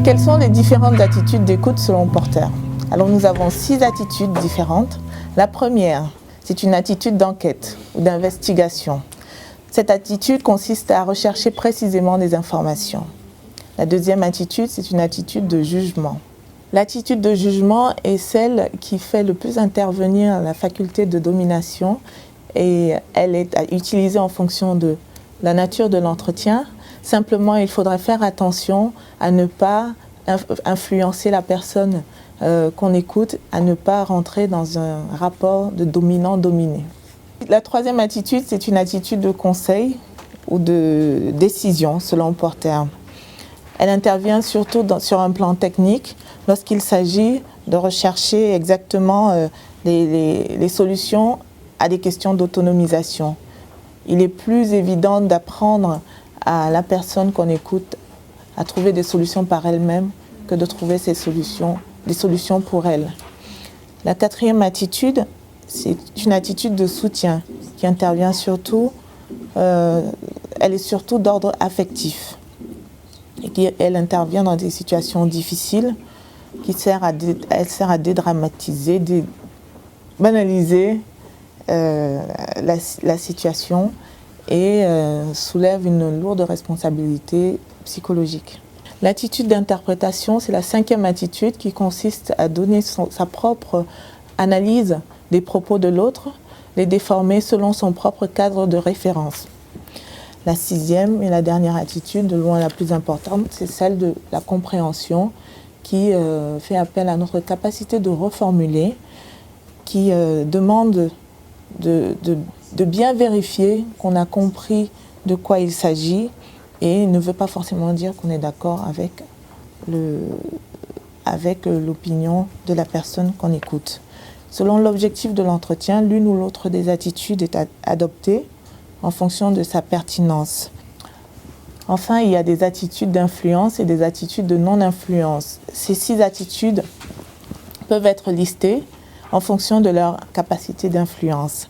Quelles sont les différentes attitudes d'écoute selon Porter? Alors nous avons 6 attitudes différentes. La première, c'est une attitude d'enquête ou d'investigation. Cette attitude consiste à rechercher précisément des informations. La deuxième attitude, c'est une attitude de jugement. L'attitude de jugement est celle qui fait le plus intervenir la faculté de domination et elle est utilisée en fonction de la nature de l'entretien. Simplement, il faudrait faire attention à ne pas influencer la personne qu'on écoute, à ne pas rentrer dans un rapport de dominant-dominé. La troisième attitude, c'est une attitude de conseil ou de décision, selon Porter. Elle intervient surtout sur un plan technique lorsqu'il s'agit de rechercher exactement les solutions à des questions d'autonomisation. Il est plus évident d'apprendre à la personne qu'on écoute à trouver des solutions par elle-même que de trouver des solutions pour elle. La quatrième attitude, c'est une attitude de soutien qui intervient surtout, elle est surtout d'ordre affectif. Elle intervient dans des situations difficiles, elle sert à dédramatiser, banaliser la situation et soulève une lourde responsabilité psychologique. L'attitude d'interprétation, c'est la cinquième attitude qui consiste à donner sa propre analyse des propos de l'autre, les déformer selon son propre cadre de référence. La sixième et la dernière attitude, de loin la plus importante, c'est celle de la compréhension qui fait appel à notre capacité de reformuler, qui demande de bien vérifier qu'on a compris de quoi il s'agit et ne veut pas forcément dire qu'on est d'accord avec l'opinion de la personne qu'on écoute. Selon l'objectif de l'entretien, l'une ou l'autre des attitudes est adoptée en fonction de sa pertinence. Enfin, il y a des attitudes d'influence et des attitudes de non-influence. Ces 6 attitudes peuvent être listées en fonction de leur capacité d'influence.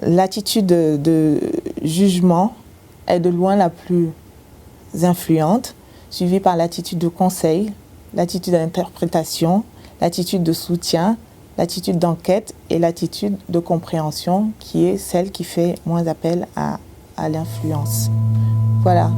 L'attitude de jugement est de loin la plus influente, suivie par l'attitude de conseil, l'attitude d'interprétation, l'attitude de soutien, l'attitude d'enquête et l'attitude de compréhension qui est celle qui fait moins appel à l'influence. Voilà.